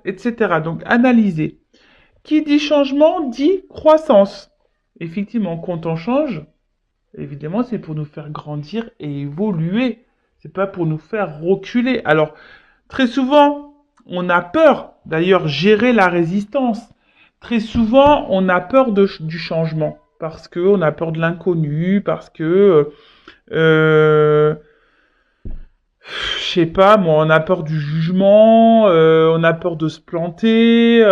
etc. Donc, analyser. Qui dit changement dit croissance. Effectivement, quand on change, évidemment, c'est pour nous faire grandir et évoluer. C'est pas pour nous faire reculer. Alors, très souvent, on a peur. D'ailleurs, gérer la résistance. Très souvent, on a peur du changement. Parce qu'on a peur de l'inconnu, parce que... je sais pas, moi, on a peur du jugement, on a peur de se planter,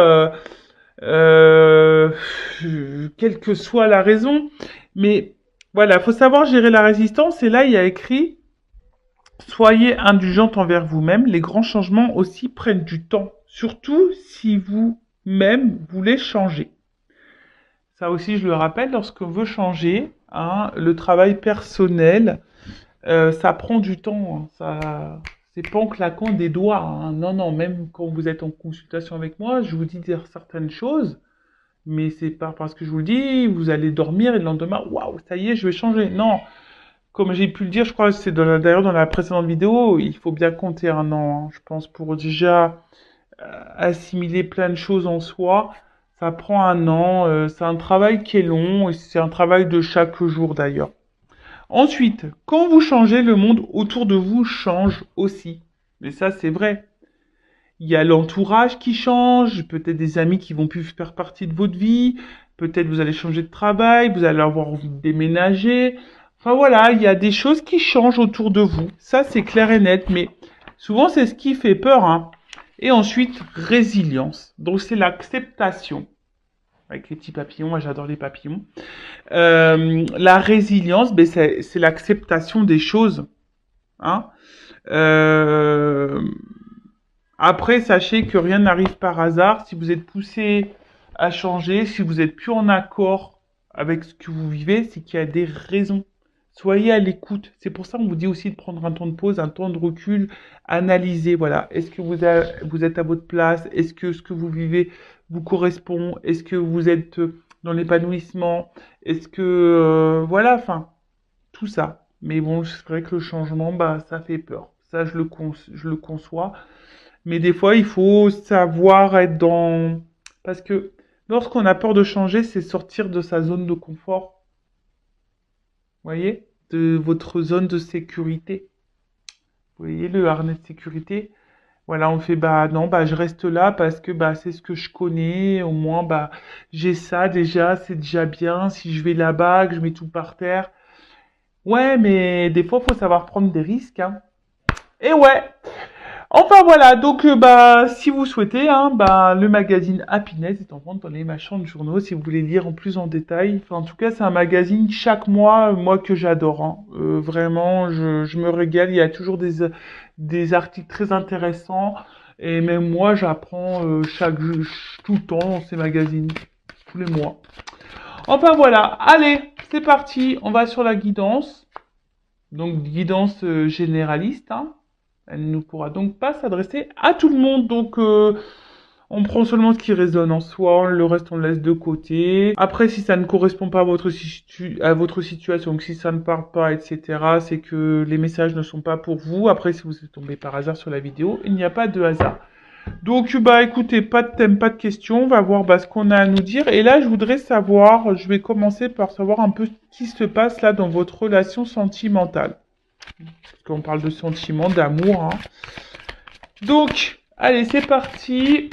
euh, quelle que soit la raison. Mais voilà, faut savoir gérer la résistance. Et là, il y a écrit, soyez indulgente envers vous-même. Les grands changements aussi prennent du temps, surtout si vous-même voulez changer. Ça aussi, je le rappelle, lorsqu'on veut changer, hein, le travail personnel, ça prend du temps. Hein, c'est pas en claquant des doigts. Hein. Non, non, même quand vous êtes en consultation avec moi, je vous dis dire certaines choses, mais c'est pas parce que je vous le dis, vous allez dormir et le lendemain, waouh, ça y est, je vais changer. Non, comme j'ai pu le dire, je crois que c'est d'ailleurs dans la précédente vidéo, il faut bien compter un an, hein, je pense, pour déjà assimiler plein de choses en soi. Ça prend un an, c'est un travail qui est long et c'est un travail de chaque jour d'ailleurs. Ensuite, quand vous changez, le monde autour de vous change aussi. Mais ça, c'est vrai. Il y a l'entourage qui change, peut-être des amis qui vont plus faire partie de votre vie, peut-être vous allez changer de travail, vous allez avoir envie de déménager. Enfin voilà, il y a des choses qui changent autour de vous. Ça, c'est clair et net, mais souvent, c'est ce qui fait peur. Hein. Et ensuite, résilience. Donc, c'est l'acceptation. Avec les petits papillons, moi j'adore les papillons. La résilience, ben, c'est l'acceptation des choses. Hein. Après, sachez que rien n'arrive par hasard. Si vous êtes poussé à changer, si vous êtes plus en accord avec ce que vous vivez, c'est qu'il y a des raisons. Soyez à l'écoute. C'est pour ça qu'on vous dit aussi de prendre un temps de pause, un temps de recul, analyser. Voilà. Est-ce que vous êtes à votre place? Est-ce que ce que vous vivez vous correspond? Est-ce que vous êtes dans l'épanouissement? Est-ce que voilà, enfin, tout ça. Mais bon, c'est vrai que le changement, bah, ça fait peur. Ça, je le conçois. Mais des fois, il faut savoir être dans... Parce que lorsqu'on a peur de changer, c'est sortir de sa zone de confort. Vous voyez? De votre zone de sécurité. Vous voyez le harnais de sécurité? Voilà, on fait, bah non, bah je reste là parce que bah c'est ce que je connais. Au moins, bah j'ai ça déjà, c'est déjà bien. Si je vais là-bas, que je mets tout par terre. Ouais, mais des fois, faut savoir prendre des risques, hein. Et ouais! Enfin voilà, donc bah si vous souhaitez, hein, bah le magazine Happiness est en vente dans les marchands de journaux si vous voulez lire en plus en détail. Enfin en tout cas c'est un magazine chaque mois, moi que j'adore. Hein. Vraiment, je me régale. Il y a toujours des articles très intéressants et même moi j'apprends tout le temps dans ces magazines, tous les mois. Enfin voilà, allez, c'est parti, on va sur la guidance. Donc guidance généraliste, hein. Elle ne pourra donc pas s'adresser à tout le monde. Donc, on prend seulement ce qui résonne en soi, le reste on le laisse de côté. Après, si ça ne correspond pas à à votre situation, donc si ça ne parle pas, etc., c'est que les messages ne sont pas pour vous. Après, si vous êtes tombé par hasard sur la vidéo, il n'y a pas de hasard. Donc, bah, écoutez, pas de thème, pas de questions. On va voir bah, ce qu'on a à nous dire. Et là, je voudrais savoir, je vais commencer par savoir un peu ce qui se passe là dans votre relation sentimentale. Parce qu'on parle de sentiments, d'amour. Hein. Donc, allez, c'est parti.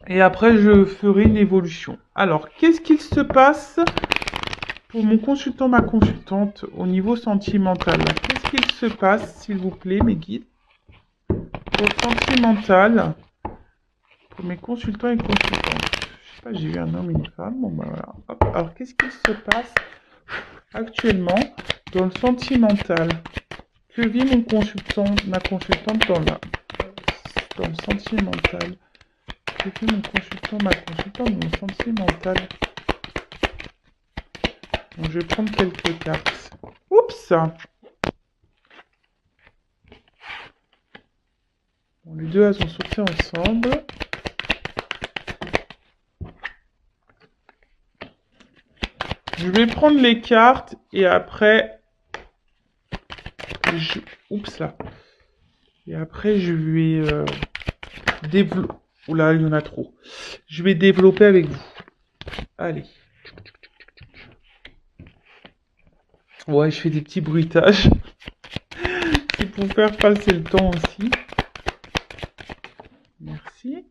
Et après, je ferai une évolution. Alors, qu'est-ce qu'il se passe pour mon consultant, ma consultante, au niveau sentimental? Qu'est-ce qu'il se passe, s'il vous plaît, mes guides? Pour le sentimental, pour mes consultants et consultantes. Je sais pas, j'ai eu un homme et une femme. Bon, bah voilà. Hop. Alors, qu'est-ce qu'il se passe actuellement dans le sentimental? Que vit mon consultant, ma consultante dans le sentimental? Que vit mon consultant, ma consultante dans le sentimental? Donc, je vais prendre quelques cartes. Oups! Bon, les deux, elles sont sorties ensemble. Je vais prendre les cartes et après... Oups là. Et après, je vais développer. Oula, il y en a trop. Je vais développer avec vous. Allez. Ouais, je fais des petits bruitages. C'est pour faire passer le temps aussi. Merci.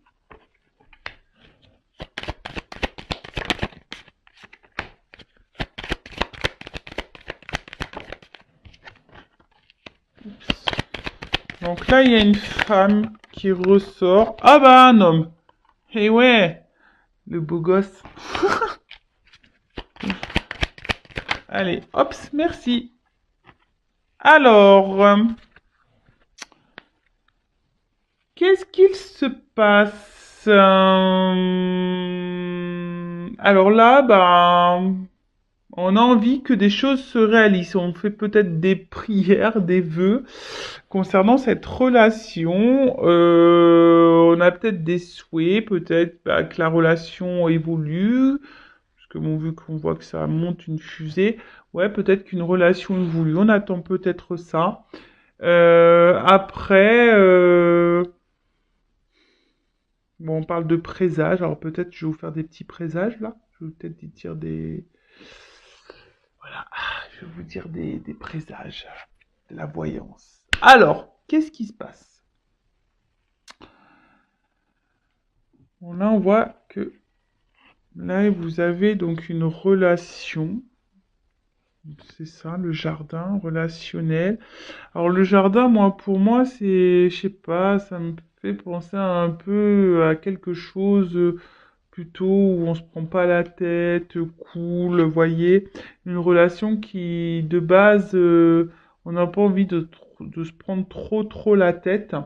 Oups. Donc là, il y a une femme qui ressort. Ah bah, un homme. Eh ouais, le beau gosse. Allez, hop, merci. Alors, qu'est-ce qu'il se passe? Alors là, bah, on a envie que des choses se réalisent. On fait peut-être des prières, des vœux concernant cette relation. On a peut-être des souhaits, peut-être bah, que la relation évolue. Parce que bon, vu qu'on voit que ça monte une fusée, ouais, peut-être qu'une relation évolue. On attend peut-être ça. Après, bon, on parle de présages. Alors peut-être je vais vous faire des petits présages là. Je vais peut-être dire des... Voilà, je vais vous dire des présages, de la voyance. Alors, qu'est-ce qui se passe? Bon, là, on voit que là, vous avez donc une relation. C'est ça, le jardin relationnel. Alors le jardin, moi, pour moi, c'est, je sais pas, ça me fait penser un peu à quelque chose plutôt où on se prend pas la tête, cool, vous voyez, une relation qui, de base, on n'a pas envie de se prendre trop la tête.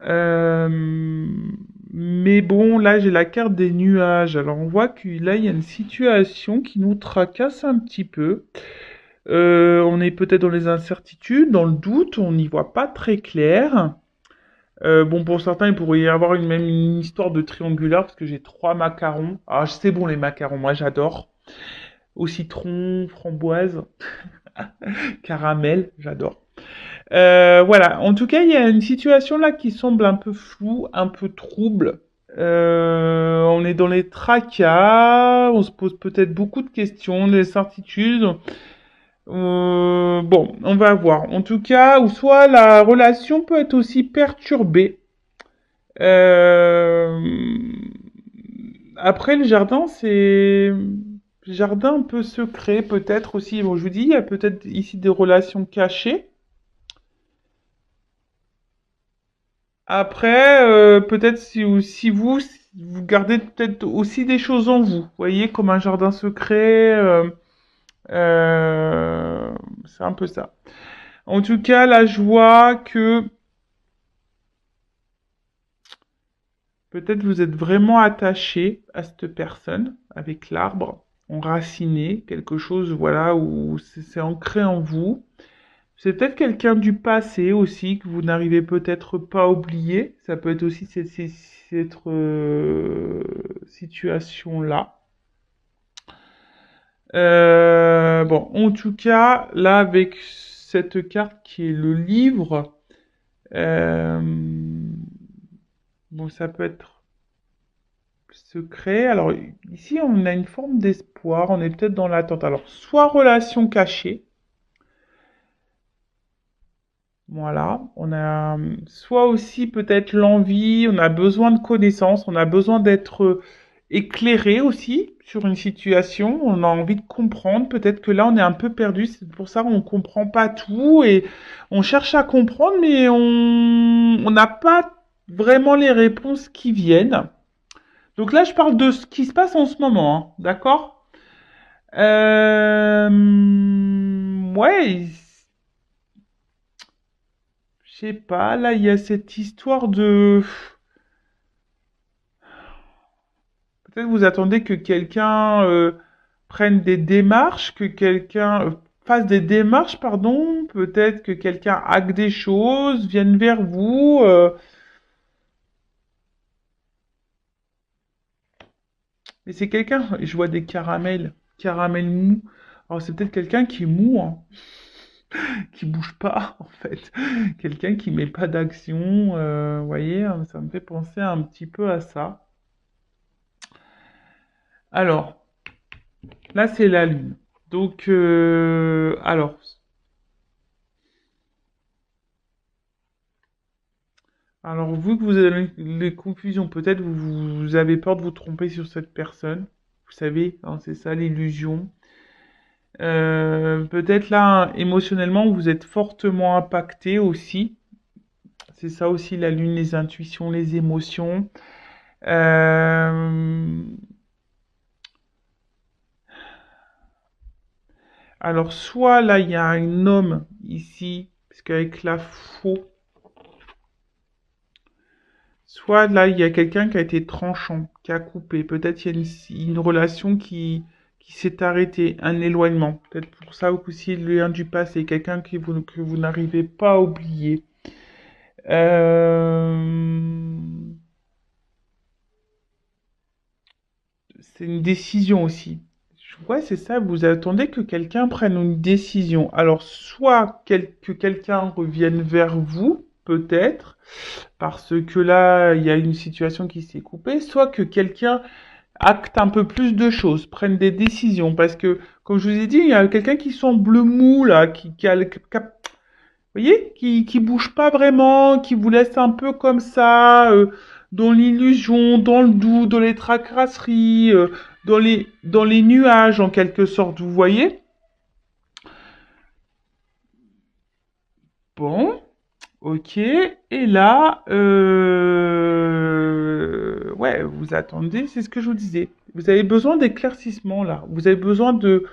Euh, mais bon, là, j'ai la carte des nuages. Alors, on voit que là, il y a une situation qui nous tracasse un petit peu. On est peut-être dans les incertitudes, dans le doute, on n'y voit pas très clair. Bon, pour certains, il pourrait y avoir même une histoire de triangulaire, parce que j'ai 3 macarons. Ah, c'est bon les macarons, moi j'adore. Au citron, framboise, caramel, j'adore. Voilà, en tout cas, il y a une situation là qui semble un peu floue, un peu trouble. On est dans les tracas, on se pose peut-être beaucoup de questions, des incertitudes. Bon, on va voir. En tout cas, ou soit la relation peut être aussi perturbée. Euh, Après, le jardin, c'est jardin un peu secret, peut-être aussi. Bon, je vous dis, il y a peut-être ici des relations cachées. Après, peut-être si vous gardez peut-être aussi des choses en vous. Vous voyez, comme un jardin secret. Euh, c'est un peu ça. En tout cas, là, je vois que peut-être vous êtes vraiment attaché à cette personne avec l'arbre, enraciné, quelque chose, voilà, où c'est ancré en vous. C'est peut-être quelqu'un du passé aussi que vous n'arrivez peut-être pas à oublier. Ça peut être aussi cette situation-là. Bon, en tout cas, là, avec cette carte qui est le livre, euh, bon, ça peut être secret. Alors, ici, on a une forme d'espoir. On est peut-être dans l'attente. Alors, soit relation cachée. Voilà. On a soit aussi peut-être l'envie. On a besoin de connaissances. On a besoin d'être éclairé aussi sur une situation. On a envie de comprendre. Peut-être que là, on est un peu perdu. C'est pour ça qu'on ne comprend pas tout. Et on cherche à comprendre, mais on n'a pas vraiment les réponses qui viennent. Donc là, je parle de ce qui se passe en ce moment, hein, d'accord? Ouais, je sais pas, là, il y a cette histoire de... Peut-être vous attendez que quelqu'un prenne des démarches, que quelqu'un fasse des démarches, pardon, peut-être que quelqu'un hack des choses, vienne vers vous. Mais c'est quelqu'un, je vois des caramels, caramels mous. Alors c'est peut-être quelqu'un qui est mou, hein. qui bouge pas, en fait. Quelqu'un qui met pas d'action, vous voyez, ça me fait penser un petit peu à ça. Alors, là, c'est la Lune. Donc, alors, vu que vous avez les confusions, peut-être vous avez peur de vous tromper sur cette personne. Vous savez, hein, c'est ça l'illusion. Peut-être là, émotionnellement, vous êtes fortement impacté aussi. C'est ça aussi la Lune, les intuitions, les émotions. Euh, Alors, soit là, il y a un homme ici, parce qu'avec la faux, soit là, il y a quelqu'un qui a été tranchant, qui a coupé. Peut-être il y a une relation qui s'est arrêtée, un éloignement. Peut-être pour ça aussi le lien du passé, quelqu'un que vous n'arrivez pas à oublier. Euh, c'est une décision aussi. Ouais, c'est ça, vous attendez que quelqu'un prenne une décision. Alors, soit que quelqu'un revienne vers vous, peut-être, parce que là, il y a une situation qui s'est coupée, soit que quelqu'un acte un peu plus de choses, prenne des décisions, parce que, comme je vous ai dit, il y a quelqu'un qui semble mou, là, vous voyez, qui bouge pas vraiment, qui vous laisse un peu comme ça, dans l'illusion, dans le doute, dans les tracasseries, dans les nuages, en quelque sorte, vous voyez? Bon. Ok, et là, ouais, vous attendez, c'est ce que je vous disais. Vous avez besoin d'éclaircissement là. Vous avez besoin de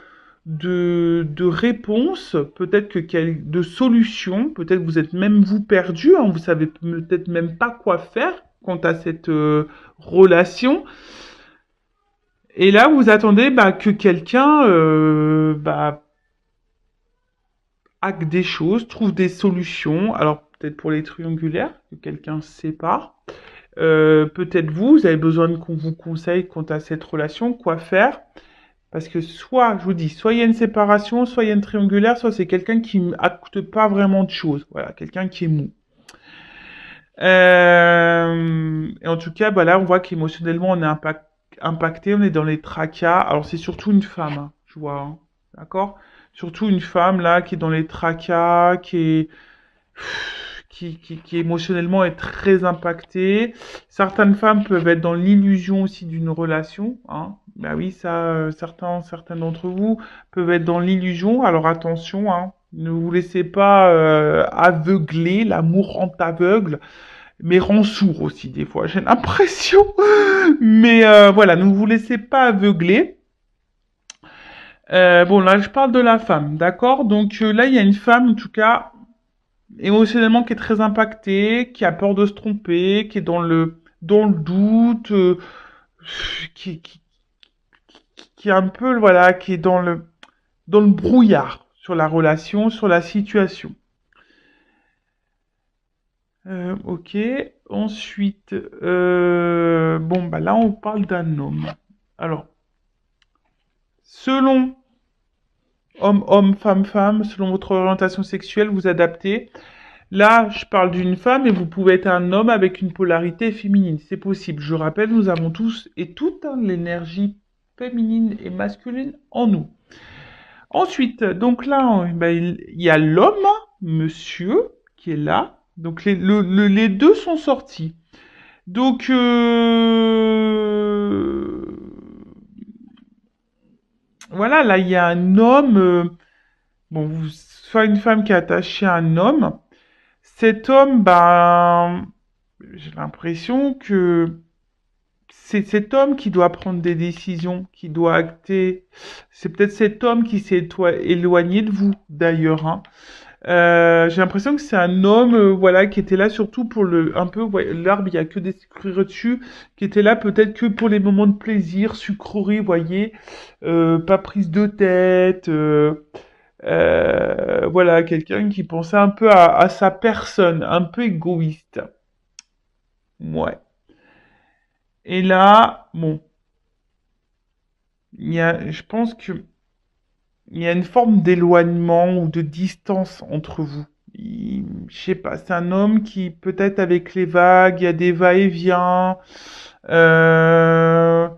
réponses, peut-être de solutions. Peut-être vous êtes même vous perdu, hein, vous savez peut-être même pas quoi faire quant à cette relation. Et là, vous attendez bah, que quelqu'un bah, acte des choses, trouve des solutions. Alors peut-être pour les triangulaires, que quelqu'un se sépare. Peut-être vous avez besoin qu'on vous conseille quant à cette relation, quoi faire. Parce que soit, je vous dis, soit il y a une séparation, soit il y a une triangulaire, soit c'est quelqu'un qui n'acte pas vraiment de choses. Voilà, quelqu'un qui est mou. Et en tout cas, bah là, on voit qu'émotionnellement, on est impacté, on est dans les tracas. Alors c'est surtout une femme, hein, je vois. Hein. D'accord. Surtout une femme là qui est dans les tracas, qui émotionnellement est très impactée. Certaines femmes peuvent être dans l'illusion aussi d'une relation. Hein. Bah oui, ça, certains d'entre vous peuvent être dans l'illusion. Alors attention, hein, ne vous laissez pas aveugler. L'amour rend aveugle, mais rend sourd aussi des fois. J'ai l'impression. Mais voilà, ne vous laissez pas aveugler. Bon, là, je parle de la femme, d'accord? Donc là, il y a une femme, en tout cas, émotionnellement qui est très impactée, qui a peur de se tromper, qui est dans le doute, qui, qui, qui est un peu, voilà, qui est dans le brouillard sur la relation, sur la situation. Ok. Ensuite, bon, bah là, on parle d'un homme. Alors, selon homme, homme, femme, femme, selon votre orientation sexuelle, vous adaptez. Là, je parle d'une femme et vous pouvez être un homme avec une polarité féminine. C'est possible. Je rappelle, nous avons tous et toutes hein, l'énergie féminine et masculine en nous. Ensuite, donc là, ben, il y a l'homme, monsieur, qui est là. Donc les deux sont sortis. Donc, voilà, là, il y a un homme, bon, soit une femme qui est attachée à un homme. Cet homme, ben, j'ai l'impression que c'est cet homme qui doit prendre des décisions, qui doit acter. C'est peut-être cet homme qui s'est éloigné de vous, d'ailleurs. Hein. J'ai l'impression que c'est un homme, voilà, qui était là surtout pour un peu, ouais, l'arbre, il y a que des sucreries dessus, qui était là peut-être que pour les moments de plaisir, sucreries, voyez, pas prise de tête. Voilà, quelqu'un qui pensait un peu à sa personne, un peu égoïste. Ouais. Et là, bon, je pense que il y a une forme d'éloignement ou de distance entre vous. Je sais pas, c'est un homme qui, peut-être avec les vagues, il y a des va-et-vient. Euh,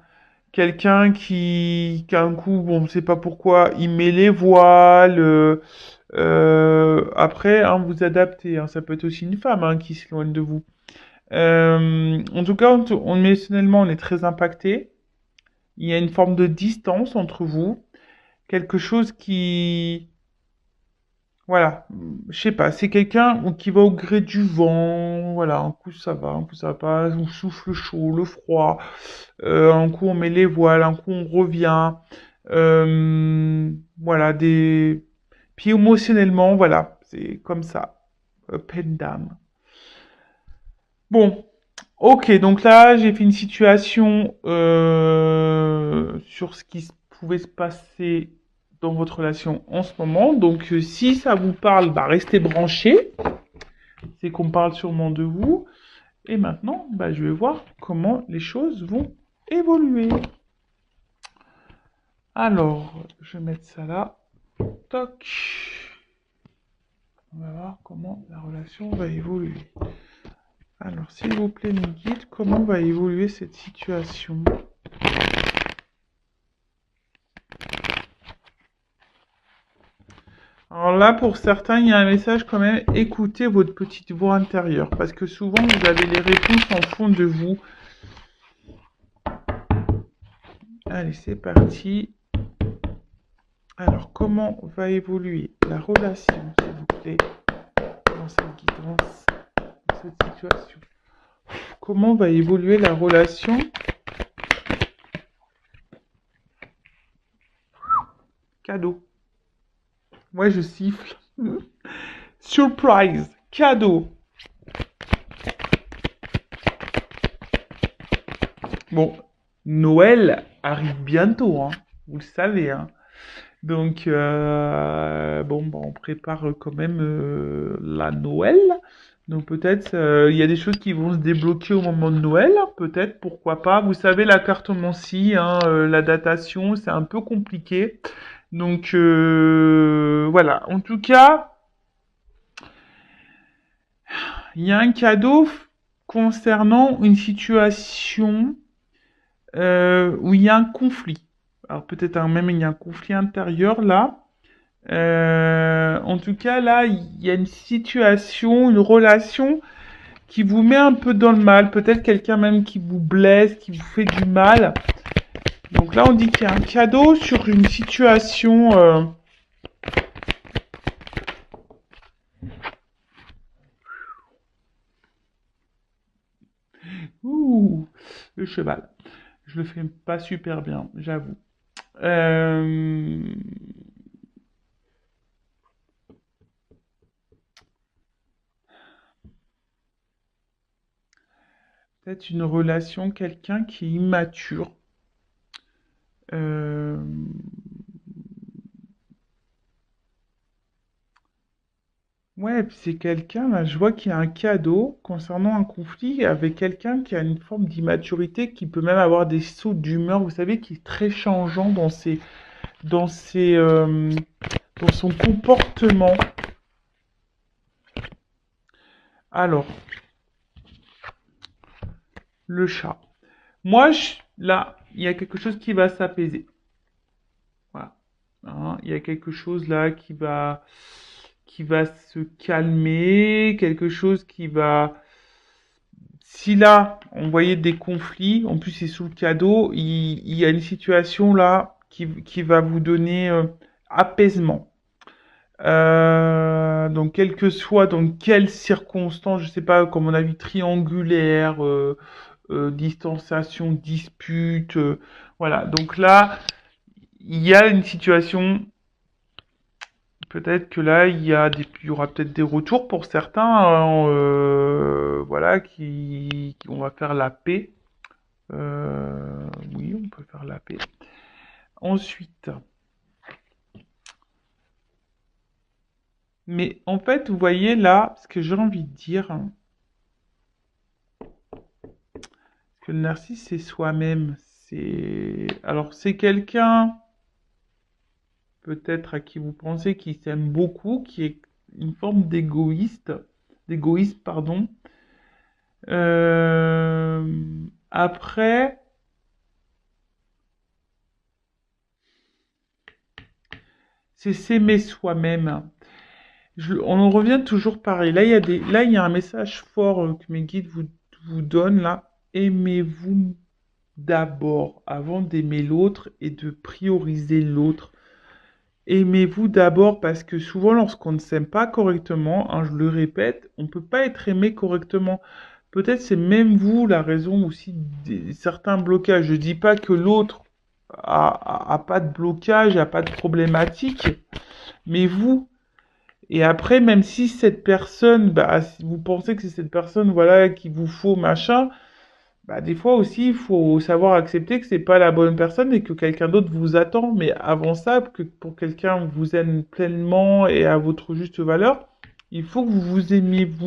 Quelqu'un qu'un coup, bon, on ne sait pas pourquoi, il met les voiles. Après, hein, vous adaptez. Hein, ça peut être aussi une femme hein, qui s'éloigne de vous. En tout cas, émotionnellement, on est très impacté. Il y a une forme de distance entre vous. Quelque chose qui, voilà, je sais pas, c'est quelqu'un qui va au gré du vent, voilà, un coup ça va, un coup ça va pas, on souffle le chaud, le froid, un coup on met les voiles, un coup on revient, voilà, des... Puis émotionnellement, voilà, c'est comme ça, up and down. Bon, ok, donc là j'ai fait une situation sur ce qui pouvait se passer dans votre relation en ce moment. Donc si ça vous parle, bah, restez branchés. C'est qu'on parle sûrement de vous. Et maintenant, bah, je vais voir comment les choses vont évoluer. Alors, je vais mettre ça là. Toc. On va voir comment la relation va évoluer. Alors, s'il vous plaît, mon guide, comment va évoluer cette situation? Alors là, pour certains, il y a un message quand même, écoutez votre petite voix intérieure, parce que souvent, vous avez les réponses en fond de vous. Allez, c'est parti. Alors, comment va évoluer la relation, s'il vous plaît, dans cette guidance, dans cette situation? Comment va évoluer la relation? Cadeau. Moi, je siffle. Surprise. Cadeau. Bon, Noël arrive bientôt, hein. Vous le savez, hein. Donc, bon, bah, on prépare quand même la Noël. Donc peut-être il y a des choses qui vont se débloquer au moment de Noël, peut-être, pourquoi pas. Vous savez, la cartomancie, hein, la datation, c'est un peu compliqué. Donc voilà. En tout cas, il y a un cadeau concernant une situation où il y a un conflit. Alors peut-être même il y a un conflit intérieur là. En tout cas, là, il y a une situation, une relation qui vous met un peu dans le mal. Peut-être quelqu'un même qui vous blesse, qui vous fait du mal. Donc là, on dit qu'il y a un cadeau sur une situation. Ouh, le cheval. Je le fais pas super bien, j'avoue. Euh, Peut-être une relation, quelqu'un qui est immature. Euh, Ouais, puis c'est quelqu'un, là, je vois qu'il y a un cadeau concernant un conflit avec quelqu'un qui a une forme d'immaturité, qui peut même avoir des sauts d'humeur, vous savez, qui est très changeant dans ses, dans son comportement. Alors, le chat. Moi, là, il y a quelque chose qui va s'apaiser. Voilà. Hein, il y a quelque chose là qui va se calmer, quelque chose qui va... Si là, on voyait des conflits, en plus c'est sous le cadeau, il y a une situation là qui va vous donner apaisement. Donc, quel que soit dans quelles circonstances, je sais pas, comme on a vu, triangulaire, distanciation, dispute, voilà. Donc là, il y a une situation, peut-être que là, il y aura peut-être des retours pour certains, hein, voilà, on va faire la paix. Oui, on peut faire la paix. Ensuite, mais en fait, vous voyez là, ce que j'ai envie de dire, que le narcisse, c'est soi-même. C'est quelqu'un peut-être à qui vous pensez qui s'aime beaucoup, qui est une forme d'égoïsme, pardon. Euh, Après, c'est s'aimer soi-même. On en revient toujours pareil. Là, il y a un message fort que mes guides vous donnent là. Aimez-vous d'abord avant d'aimer l'autre et de prioriser l'autre. Aimez-vous d'abord parce que souvent lorsqu'on ne s'aime pas correctement, hein, je le répète, on ne peut pas être aimé correctement. Peut-être c'est même vous la raison aussi de certains blocages. Je dis pas que l'autre a pas de blocage, a pas de problématique, mais vous. Et après, même si cette personne, bah, si vous pensez que c'est cette personne, voilà, qu'il vous faut, machin, bah, des fois aussi, il faut savoir accepter que c'est pas la bonne personne et que quelqu'un d'autre vous attend. Mais avant ça, que pour quelqu'un vous aime pleinement et à votre juste valeur, il faut que vous vous aimiez vous.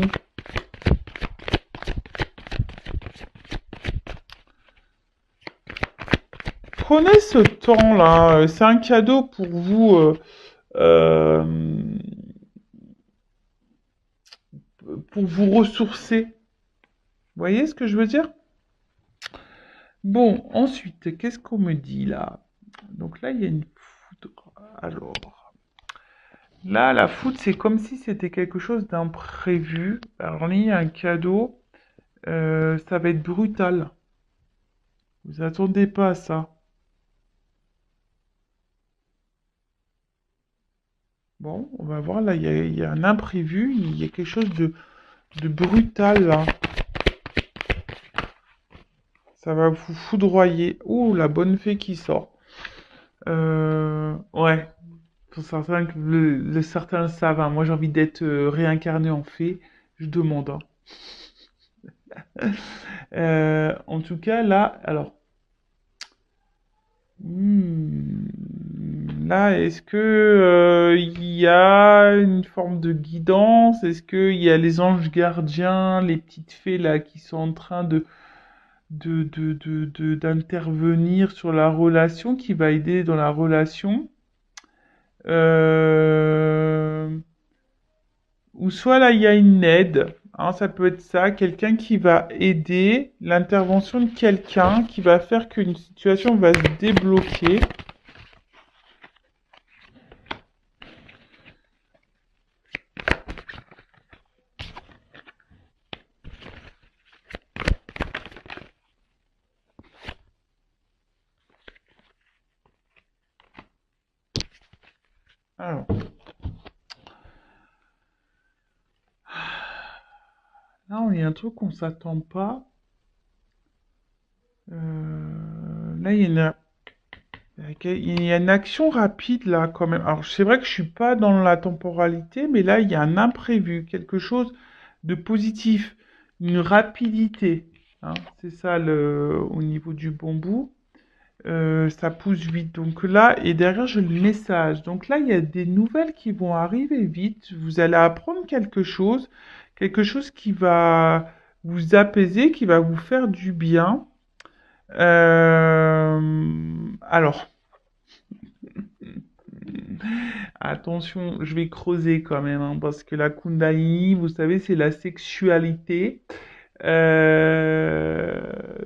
Prenez ce temps-là. C'est un cadeau euh, pour vous ressourcer. Vous voyez ce que je veux dire? Bon, ensuite, qu'est-ce qu'on me dit là? Donc là, il y a une foudre. Alors, là, la foudre, c'est comme si c'était quelque chose d'imprévu. Alors là, il y a un cadeau. Ça va être brutal. Vous attendez pas à ça. Bon, on va voir. Là, il y a un imprévu. Il y a quelque chose de brutal là. Ça va vous foudroyer. Ouh, la bonne fée qui sort. Ouais. Pour certains, certains le savent, hein. Moi, j'ai envie d'être réincarné en fée. Je demande, hein. En tout cas, là, alors, hmm, là, est-ce que il y a une forme de guidance? Est-ce qu'il y a les anges gardiens, les petites fées là qui sont en train d'intervenir sur la relation, qui va aider dans la relation? Euh, Ou soit là, il y a une aide, hein, ça peut être ça, quelqu'un qui va aider, l'intervention de quelqu'un qui va faire qu'une situation va se débloquer. Alors, là, on y a un truc qu'on s'attend pas. Là, il y a une action rapide là quand même. Alors, c'est vrai que je suis pas dans la temporalité, mais là, il y a un imprévu, quelque chose de positif, une rapidité, hein. C'est ça au niveau du bambou. Ça pousse vite. Donc là, et derrière, j'ai le message. Donc là, il y a des nouvelles qui vont arriver vite. Vous allez apprendre quelque chose qui va vous apaiser, qui va vous faire du bien. Alors, attention, je vais creuser quand même, hein, parce que la Kundalini, vous savez, c'est la sexualité.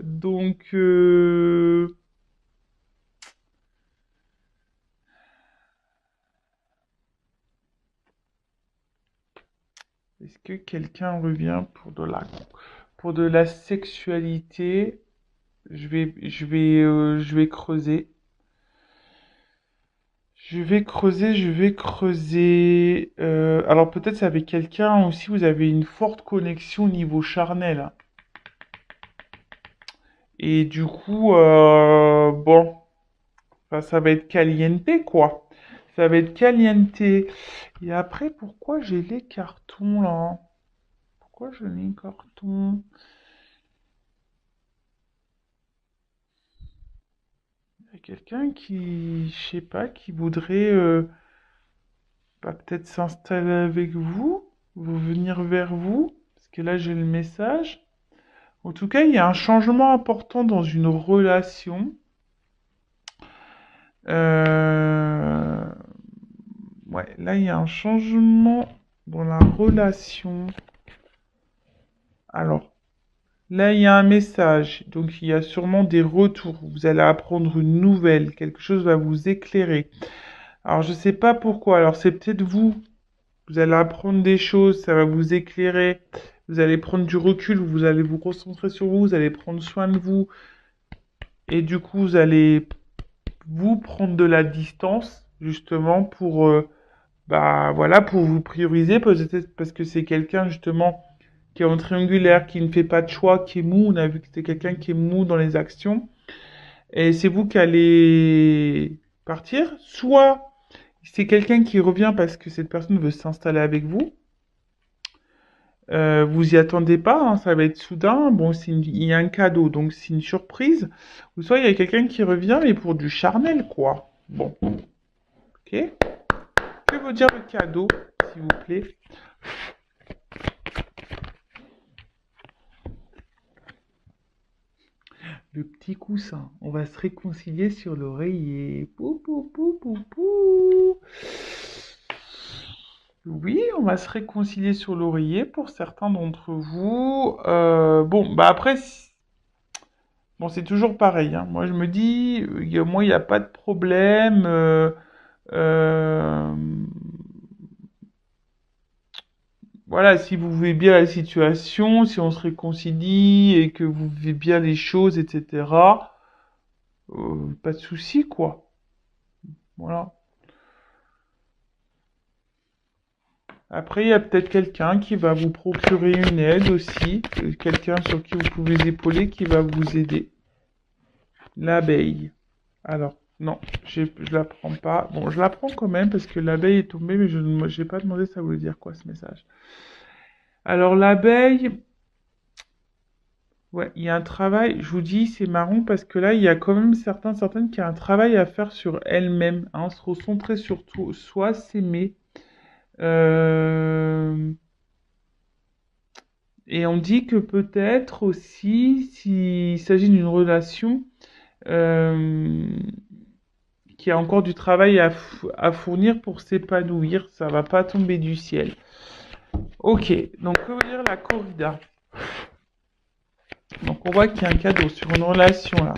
Donc, est-ce que quelqu'un revient pour de la sexualité? Je vais creuser. Je vais creuser. Alors peut-être c'est avec quelqu'un aussi, vous avez une forte connexion au niveau charnel, hein. Et du coup, bon, enfin, ça va être caliente, quoi. Ça va être caliente. Et après, pourquoi j'ai les cartons là? Pourquoi j'ai les cartons? Il y a quelqu'un qui, je sais pas, qui voudrait bah, peut-être s'installer avec vous venir vers vous, parce que là j'ai le message. En tout cas, il y a un changement important dans une relation. Euh, Ouais, là, il y a un changement dans la relation. Alors, là, il y a un message. Donc, il y a sûrement des retours. Vous allez apprendre une nouvelle. Quelque chose va vous éclairer. Alors, je sais pas pourquoi. Alors, c'est peut-être vous. Vous allez apprendre des choses. Ça va vous éclairer. Vous allez prendre du recul. Vous allez vous concentrer sur vous. Vous allez prendre soin de vous. Et du coup, vous allez vous prendre de la distance, justement, pour, bah, voilà, pour vous prioriser. Peut-être parce que c'est quelqu'un, justement, qui est en triangulaire, qui ne fait pas de choix, qui est mou. On a vu que c'est quelqu'un qui est mou dans les actions. Et c'est vous qui allez partir. Soit c'est quelqu'un qui revient parce que cette personne veut s'installer avec vous. Vous y attendez pas, hein, ça va être soudain. Bon, il y a un cadeau, donc c'est une surprise. Ou soit il y a quelqu'un qui revient, mais pour du charnel, quoi. Bon, ok. Que veut dire le cadeau, s'il vous plaît? Le petit coussin. On va se réconcilier sur l'oreiller. Pou, pou, pou, pou, pou. Oui, on va se réconcilier sur l'oreiller pour certains d'entre vous. Bon, bah après, bon, c'est toujours pareil, hein. Moi, je me dis, moi, il n'y a pas de problème. Euh, voilà, si vous vivez bien la situation, si on se réconcilie et que vous vivez bien les choses, etc., pas de souci, quoi. Voilà. Après, il y a peut-être quelqu'un qui va vous procurer une aide aussi, quelqu'un sur qui vous pouvez épauler, qui va vous aider. L'abeille. Alors, non, je la prends pas. Bon, je la prends quand même parce que l'abeille est tombée, mais je n'ai pas demandé ça voulait dire quoi ce message. Alors, l'abeille, ouais, il y a un travail, je vous dis, c'est marrant parce que là, il y a quand même certaines qui ont un travail à faire sur elles-mêmes, hein, se recentrer sur tout, soit s'aimer. Euh, Et on dit que peut-être aussi, s'il s'agit d'une relation euh, qui a encore du travail à fournir pour s'épanouir, ça va pas tomber du ciel. Ok, donc que veut dire la corrida? Donc on voit qu'il y a un cadeau sur une relation là.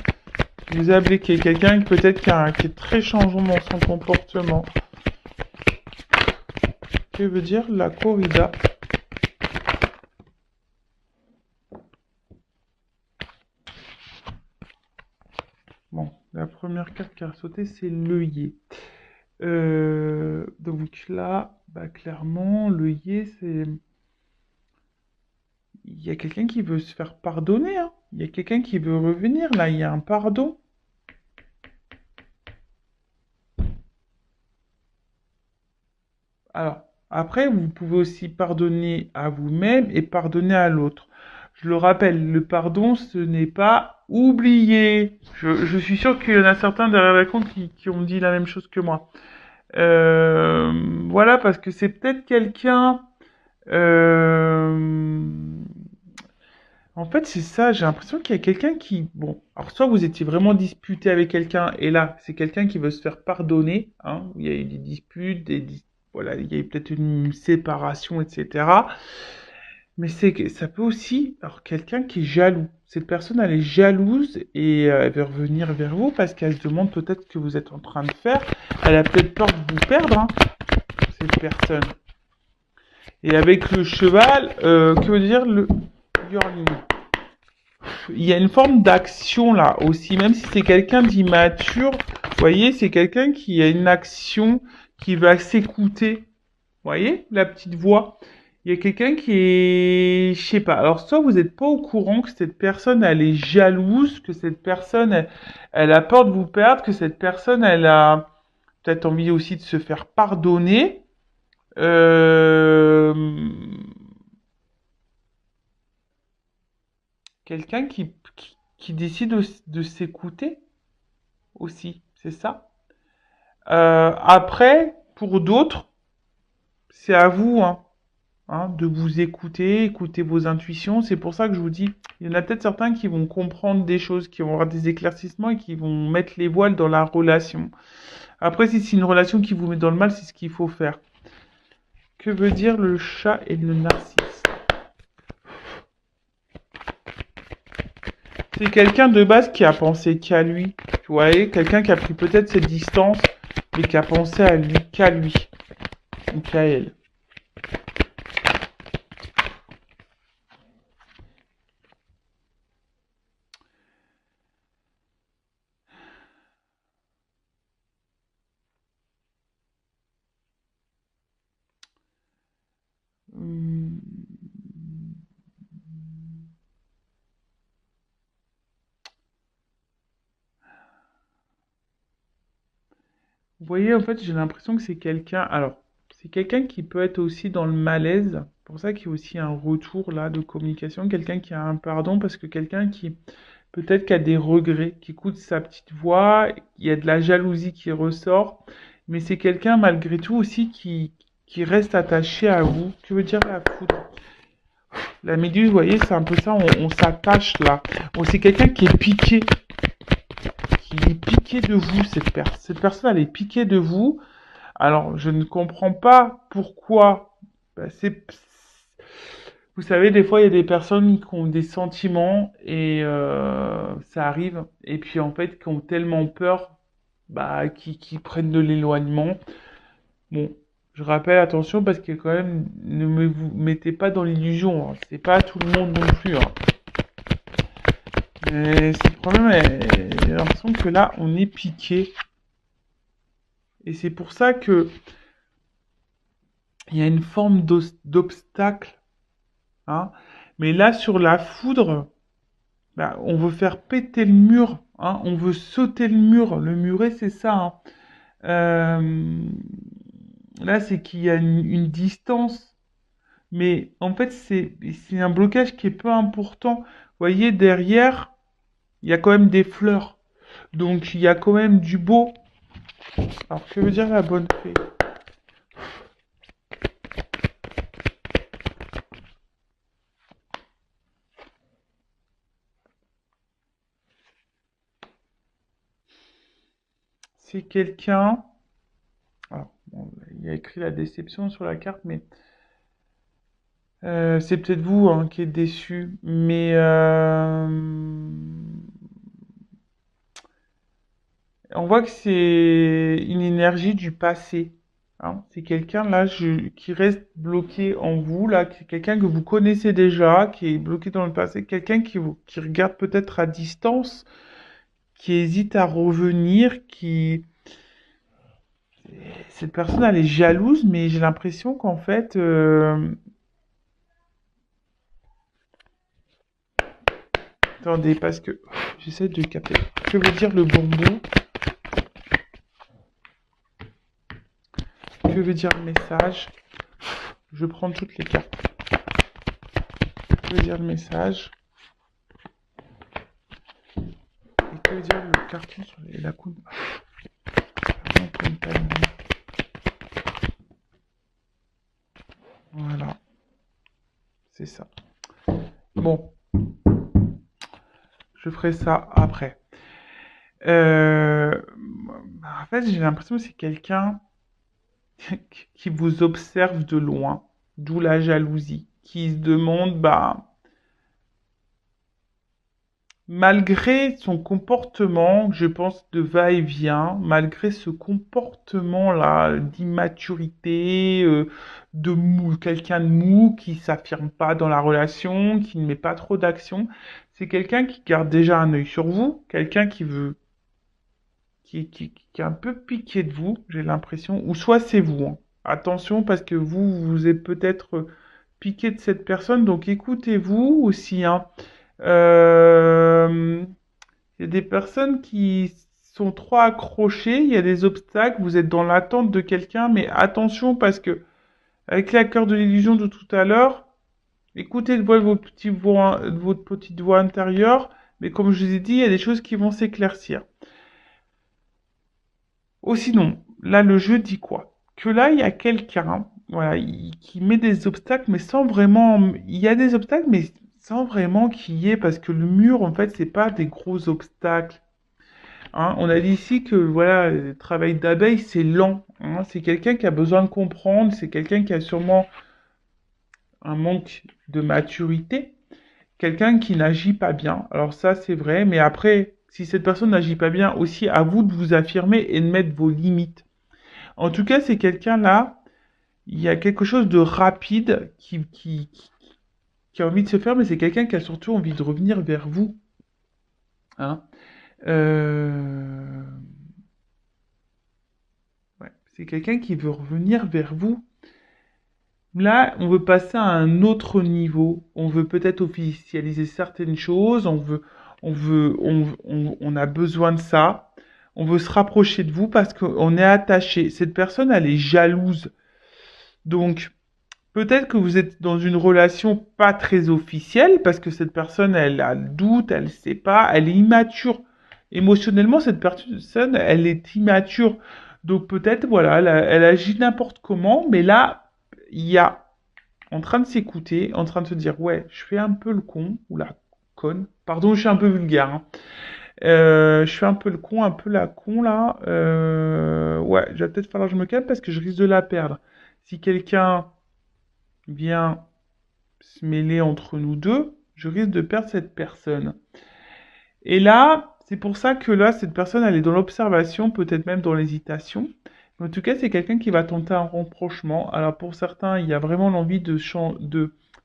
Vous avez qui est quelqu'un peut-être qui est très changeant dans son comportement. Que veut dire la corrida? Bon, la première carte qui a sauté, c'est l'œillet. Donc là, bah, clairement, l'œillet, c'est... Il y a quelqu'un qui veut se faire pardonner, hein. Il y a quelqu'un qui veut revenir, là, il y a un pardon. Alors, après, vous pouvez aussi pardonner à vous-même et pardonner à l'autre. Je le rappelle, le pardon, ce n'est pas oublier. Je suis sûr qu'il y en a certains derrière la compte qui ont dit la même chose que moi. Voilà, parce que c'est peut-être quelqu'un... En fait, c'est ça, j'ai l'impression qu'il y a quelqu'un qui... Bon, alors soit vous étiez vraiment disputé avec quelqu'un, et là, c'est quelqu'un qui veut se faire pardonner, hein. Il y a eu des disputes, voilà, il y a eu peut-être une séparation, etc. Mais c'est que ça peut aussi... Alors, quelqu'un qui est jaloux. Cette personne, elle est jalouse et elle veut revenir vers vous parce qu'elle se demande peut-être ce que vous êtes en train de faire. Elle a peut-être peur de vous perdre, hein, cette personne. Et avec le cheval, que veut dire le yearning? Il y a une forme d'action là aussi, même si c'est quelqu'un d'immature, vous voyez, c'est quelqu'un qui a une action qui va s'écouter. Vous voyez, la petite voix. Il y a quelqu'un qui est, je sais pas. Alors, soit vous n'êtes pas au courant que cette personne, elle est jalouse, que cette personne, elle a peur de vous perdre, que cette personne, elle a peut-être envie aussi de se faire pardonner. Euh, Quelqu'un qui décide de s'écouter aussi, c'est ça. Après, pour d'autres, c'est à vous, hein, de vous écouter, écouter vos intuitions. C'est pour ça que je vous dis, il y en a peut-être certains qui vont comprendre des choses, qui vont avoir des éclaircissements et qui vont mettre les voiles dans la relation. Après, si c'est une relation qui vous met dans le mal, c'est ce qu'il faut faire. Que veut dire le chat et le narcisse? C'est quelqu'un de base qui a pensé qu'à lui. Vous voyez, quelqu'un qui a pris peut-être cette distance, mais qui a pensé à lui, qu'à lui, ou qu'à elle. Hum. Vous voyez, en fait, j'ai l'impression que c'est quelqu'un. Alors, c'est quelqu'un qui peut être aussi dans le malaise. C'est pour ça qu'il y a aussi un retour là de communication. Quelqu'un qui a un pardon, parce que quelqu'un qui peut-être qui a des regrets, qui écoute sa petite voix, il y a de la jalousie qui ressort. Mais c'est quelqu'un malgré tout aussi qui reste attaché à vous. Que veut dire la foudre? La méduse, vous voyez, c'est un peu ça, on s'attache là. Bon, c'est quelqu'un qui est piqué. Qui est piqué de vous, cette personne, elle est piquée de vous. Alors, je ne comprends pas pourquoi. Bah, vous savez, des fois, il y a des personnes qui ont des sentiments et ça arrive. Et puis, en fait, qui ont tellement peur, bah, qui prennent de l'éloignement. Bon, je rappelle, attention, parce que quand même, ne me vous mettez pas dans l'illusion, hein. C'est pas tout le monde non plus, hein. Mais c'est le problème, j'ai l'impression que là, on est piqué. Et c'est pour ça que il y a une forme d'obstacle, hein. Mais là, sur la foudre, bah, on veut faire péter le mur, hein. On veut sauter le mur. Le muret, c'est ça, hein. Euh, Là, c'est qu'il y a une distance. Mais en fait, c'est un blocage qui est peu important. Vous voyez, derrière, il y a quand même des fleurs. Donc, il y a quand même du beau. Alors, que veut dire la bonne fée? C'est quelqu'un. Alors, bon, il y a écrit la déception sur la carte, mais c'est peut-être vous hein, qui êtes déçu. Mais on voit que c'est une énergie du passé, hein. C'est quelqu'un là qui reste bloqué en vous, là, c'est quelqu'un que vous connaissez déjà, qui est bloqué dans le passé, quelqu'un qui regarde peut-être à distance, qui hésite à revenir, qui cette personne elle est jalouse, mais j'ai l'impression qu'en fait attendez, parce que j'essaie de capter. Que veut dire le bonbon? Que veut dire le message? Je prends toutes les cartes. Que veut dire le message? Et que veut dire le carton sur la coude? Voilà, c'est ça. Bon, je ferai ça après. En fait, j'ai l'impression que c'est quelqu'un qui vous observe de loin, d'où la jalousie, qui se demande, bah, malgré son comportement, je pense, de va-et-vient, malgré ce comportement-là d'immaturité, de mou, quelqu'un de mou qui s'affirme pas dans la relation, qui ne met pas trop d'action, c'est quelqu'un qui garde déjà un œil sur vous, quelqu'un qui veut, qui est un peu piqué de vous, j'ai l'impression, ou soit c'est vous, hein. Attention parce que vous êtes peut-être piqué de cette personne, donc écoutez-vous aussi, hein. Euh, Il y a des personnes qui sont trop accrochées, il y a des obstacles, vous êtes dans l'attente de quelqu'un, mais attention parce que avec la cœur de l'illusion de tout à l'heure, écoutez le voix de de votre petite voix intérieure, mais comme je vous ai dit, il y a des choses qui vont s'éclaircir. Ou sinon, là le jeu dit quoi? Que là il y a quelqu'un, voilà, qui met des obstacles, mais sans vraiment, il y a des obstacles, mais sans vraiment qu'il y ait, parce que le mur en fait c'est pas des gros obstacles. Hein. On a dit ici que voilà, le travail d'abeille, c'est lent. Hein. C'est quelqu'un qui a besoin de comprendre, c'est quelqu'un qui a sûrement un manque de maturité, quelqu'un qui n'agit pas bien. Alors ça, c'est vrai, mais après, si cette personne n'agit pas bien, aussi à vous de vous affirmer et de mettre vos limites. En tout cas, c'est quelqu'un-là, il y a quelque chose de rapide qui a envie de se faire, mais c'est quelqu'un qui a surtout envie de revenir vers vous. Hein. Euh, ouais. C'est quelqu'un qui veut revenir vers vous. Là, on veut passer à un autre niveau. On veut peut-être officialiser certaines choses. On a besoin de ça. On veut se rapprocher de vous parce qu'on est attaché. Cette personne, elle est jalouse. Donc, peut-être que vous êtes dans une relation pas très officielle parce que cette personne, elle a le doute, elle sait pas, elle est immature. Émotionnellement, cette personne, elle est immature. Donc peut-être, voilà, elle agit n'importe comment, mais là, il y a en train de s'écouter, en train de se dire, ouais, je fais un peu le con, ou la conne. Pardon, je suis un peu vulgaire. Hein. Je fais un peu le con, un peu la con là. Ouais, je vais peut-être falloir que je me calme parce que je risque de la perdre. Si quelqu'un vient se mêler entre nous deux, je risque de perdre cette personne. Et là, c'est pour ça que là, cette personne, elle est dans l'observation, peut-être même dans l'hésitation. Mais en tout cas, c'est quelqu'un qui va tenter un rapprochement. Alors pour certains, il y a vraiment l'envie de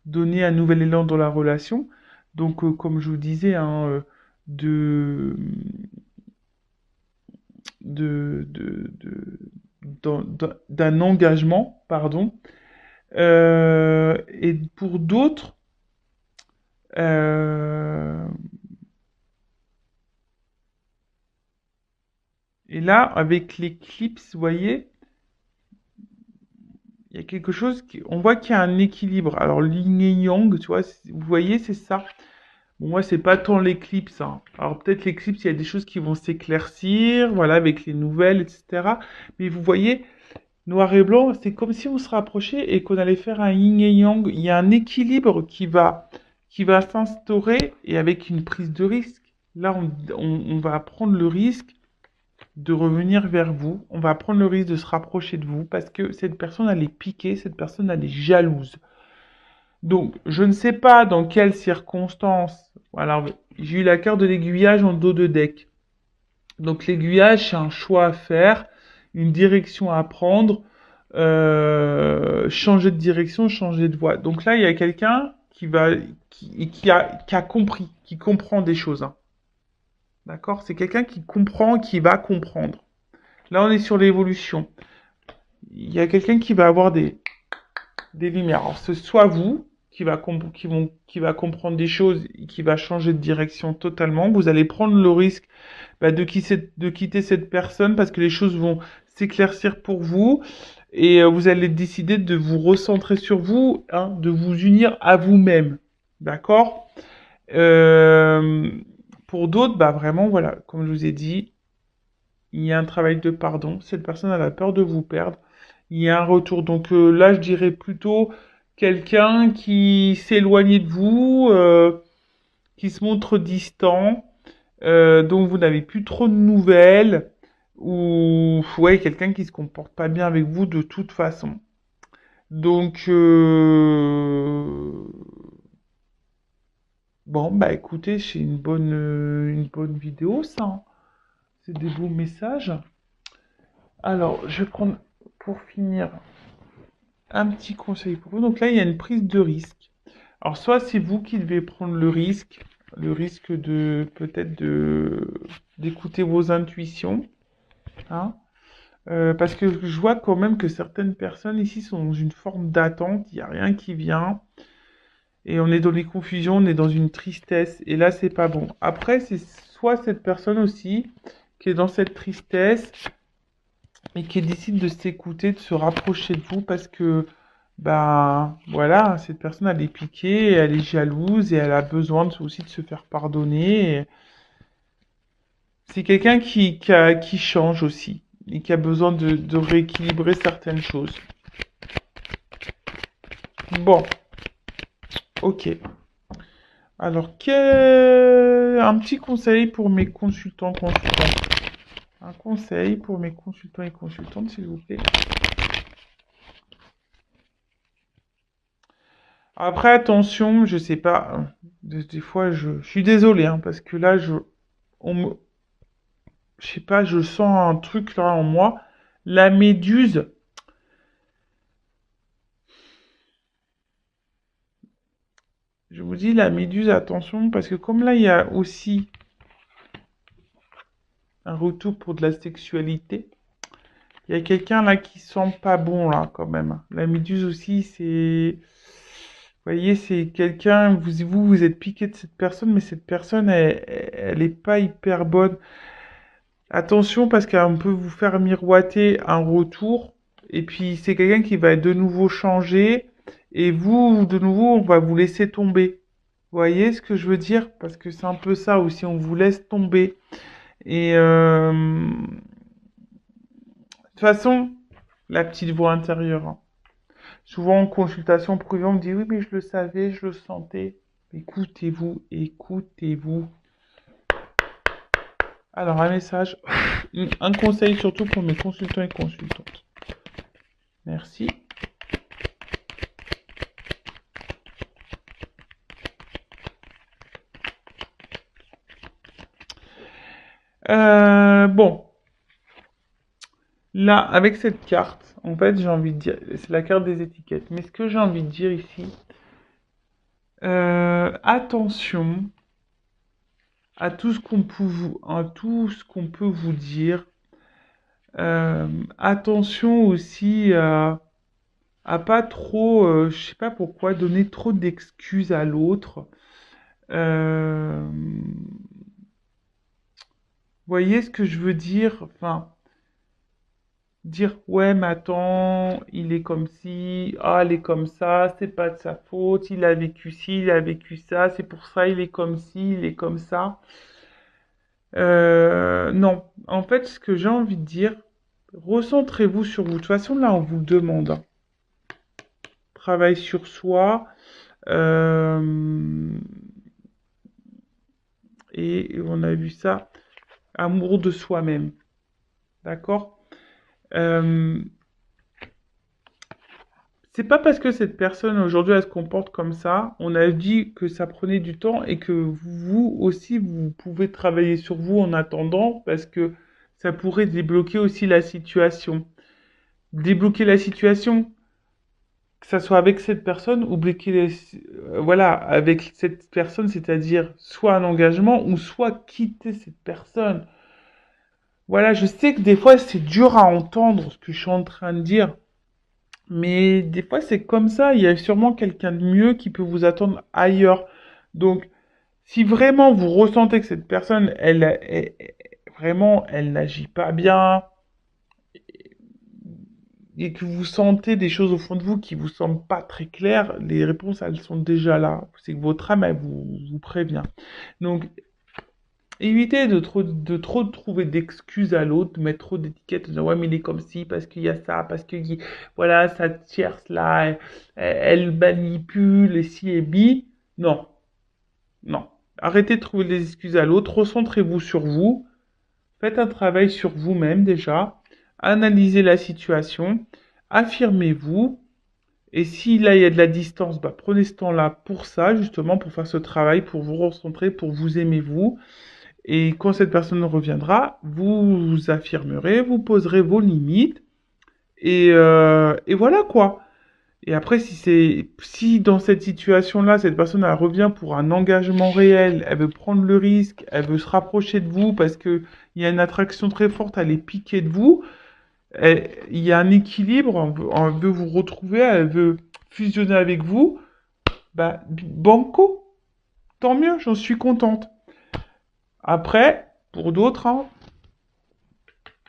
donner un nouvel élan dans la relation. Donc, comme je vous disais, hein, de, d'un engagement, pardon. Et pour d'autres, euh, et là, avec l'éclipse, vous voyez, il y a quelque chose on voit qu'il y a un équilibre. Alors, yin et yang, tu vois, vous voyez, c'est ça. Bon, moi, c'est pas tant l'éclipse. Hein. Alors, peut-être l'éclipse, il y a des choses qui vont s'éclaircir, voilà, avec les nouvelles, etc. Mais vous voyez, noir et blanc, c'est comme si on se rapprochait et qu'on allait faire un yin et yang. Il y a un équilibre qui va s'instaurer et avec une prise de risque. Là, on va prendre le risque de revenir vers vous. On va prendre le risque de se rapprocher de vous parce que cette personne, elle est piquée, cette personne, elle est jalouse. Donc, je ne sais pas dans quelles circonstances. Voilà, j'ai eu la carte de l'aiguillage en dos de deck. Donc, l'aiguillage, c'est un choix à faire, une direction à prendre, changer de direction, changer de voie. Donc là, il y a quelqu'un qui a compris, qui comprend des choses. Hein. D'accord? C'est quelqu'un qui comprend, qui va comprendre. Là, on est sur l'évolution. Il y a quelqu'un qui va avoir des lumières. Alors, ce soit vous qui va comprendre des choses et qui va changer de direction totalement. Vous allez prendre le risque de quitter cette personne parce que les choses vont s'éclaircir pour vous et vous allez décider de vous recentrer sur vous, hein, de vous unir à vous-même. D'accord? Euh, pour d'autres, bah vraiment, voilà, comme je vous ai dit, il y a un travail de pardon. Cette personne a la peur de vous perdre. Il y a un retour. Donc là, je dirais plutôt quelqu'un qui s'éloigne de vous, qui se montre distant, dont vous n'avez plus trop de nouvelles, ou ouais, quelqu'un qui se comporte pas bien avec vous de toute façon. Donc bon, bah écoutez, c'est une bonne vidéo, ça. Hein. C'est des beaux messages. Alors, je vais prendre pour finir un petit conseil pour vous. Donc là, il y a une prise de risque. Alors, soit c'est vous qui devez prendre le risque de peut-être d'écouter vos intuitions, hein, parce que je vois quand même que certaines personnes ici sont dans une forme d'attente, il n'y a rien qui vient, et on est dans les confusions, on est dans une tristesse, et là, c'est pas bon. Après, c'est soit cette personne aussi qui est dans cette tristesse, et qui décide de s'écouter, de se rapprocher de vous parce que, ben, voilà, cette personne, elle est piquée, elle est jalouse et elle a besoin aussi de se faire pardonner. Et c'est quelqu'un qui change aussi et qui a besoin de rééquilibrer certaines choses. Bon, ok. Alors, un petit conseil pour mes consultants. Un conseil pour mes consultants et consultantes, s'il vous plaît. Après, attention, je sais pas. Des fois, je suis désolé, hein, parce que là, on me, je sais pas, je sens un truc là en moi. La méduse, je vous dis la méduse, attention, parce que comme là, il y a aussi un retour pour de la sexualité. Il y a quelqu'un là qui sent pas bon là quand même. La méduse aussi, c'est, vous voyez, c'est quelqu'un. Vous êtes piqué de cette personne, mais cette personne, elle est pas hyper bonne. Attention parce qu'elle peut vous faire miroiter un retour. Et puis c'est quelqu'un qui va de nouveau changer. Et vous, de nouveau, on va vous laisser tomber. Vous voyez ce que je veux dire? Parce que c'est un peu ça aussi, on vous laisse tomber. Et de toute façon, la petite voix intérieure, hein. Souvent en consultation privée, on me dit oui, mais je le savais, je le sentais. Écoutez-vous, écoutez-vous. Alors, un message, un conseil surtout pour mes consultants et consultantes. Merci. Bon, là, avec cette carte, en fait, j'ai envie de dire, c'est la carte des étiquettes. Mais ce que j'ai envie de dire ici, attention à tout ce qu'on peut vous dire. Attention aussi à pas trop, je sais pas pourquoi, donner trop d'excuses à l'autre. Vous voyez ce que je veux dire? Enfin, dire ouais, mais attends, il est comme ci, ah, elle est comme ça, c'est pas de sa faute, il a vécu ci, il a vécu ça, c'est pour ça il est comme ci, il est comme ça. Non, en fait, ce que j'ai envie de dire, recentrez-vous sur vous. De toute façon, là, on vous le demande, hein. Travail sur soi. euh, et on a vu ça, amour de soi-même. D'accord? Euh, c'est pas parce que cette personne aujourd'hui elle se comporte comme ça, on a dit que ça prenait du temps et que vous aussi vous pouvez travailler sur vous en attendant parce que ça pourrait débloquer aussi la situation. Débloquer la situation, que ça soit avec cette personne ou voilà, avec cette personne, c'est-à-dire soit un engagement ou soit quitter cette personne. Voilà, je sais que des fois c'est dur à entendre ce que je suis en train de dire, mais des fois c'est comme ça, il y a sûrement quelqu'un de mieux qui peut vous attendre ailleurs. Donc, si vraiment vous ressentez que cette personne, vraiment, elle n'agit pas bien, et que vous sentez des choses au fond de vous qui vous semblent pas très claires, les réponses, elles sont déjà là. C'est que votre âme, elle vous prévient. Donc, évitez de trop trouver d'excuses à l'autre, de mettre trop d'étiquettes, de dire ouais, mais il est comme ci, parce qu'il y a ça, parce que voilà, sa tierce là, elle manipule, et ci et bi. Non, non. Arrêtez de trouver des excuses à l'autre, recentrez-vous sur vous, faites un travail sur vous-même déjà, analysez la situation, affirmez-vous, et si là il y a de la distance, bah, prenez ce temps-là pour ça, justement, pour faire ce travail, pour vous recentrer, pour vous aimer vous. Et quand cette personne reviendra, vous vous affirmerez, vous poserez vos limites, et voilà quoi. Et après, si dans cette situation-là, cette personne elle revient pour un engagement réel, elle veut prendre le risque, elle veut se rapprocher de vous parce que il y a une attraction très forte, elle est piquée de vous, il y a un équilibre, on veut vous retrouver, elle veut fusionner avec vous, bah banco, tant mieux, j'en suis contente. Après, pour d'autres, hein,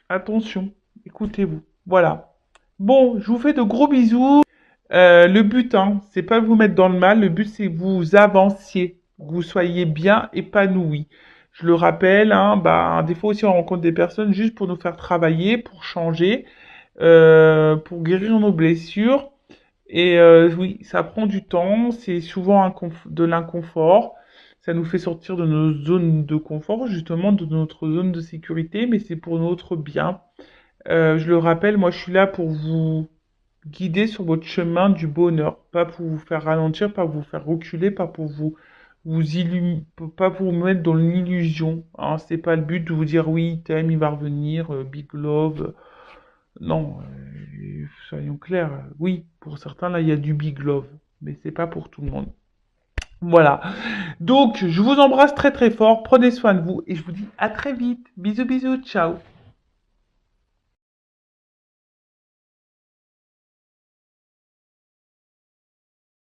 attention, écoutez-vous. Voilà. Bon, je vous fais de gros bisous. Le but, hein, c'est pas vous mettre dans le mal. Le but, c'est que vous avanciez, que vous soyez bien épanoui. Je le rappelle, hein, bah, des fois aussi, on rencontre des personnes juste pour nous faire travailler, pour changer, pour guérir nos blessures. Et oui, ça prend du temps. C'est souvent de l'inconfort. Ça nous fait sortir de nos zones de confort, justement, de notre zone de sécurité, mais c'est pour notre bien. Je le rappelle, moi, je suis là pour vous guider sur votre chemin du bonheur, pas pour vous faire ralentir, pas pour vous faire reculer, pas pour pas pour vous mettre dans l'illusion. Hein. C'est pas le but de vous dire oui, il t'aime, il va revenir, big love. Non, soyons clairs. Oui, pour certains, là, il y a du big love, mais c'est pas pour tout le monde. Voilà. Donc, je vous embrasse très très fort. Prenez soin de vous et je vous dis à très vite. Bisous, bisous, ciao.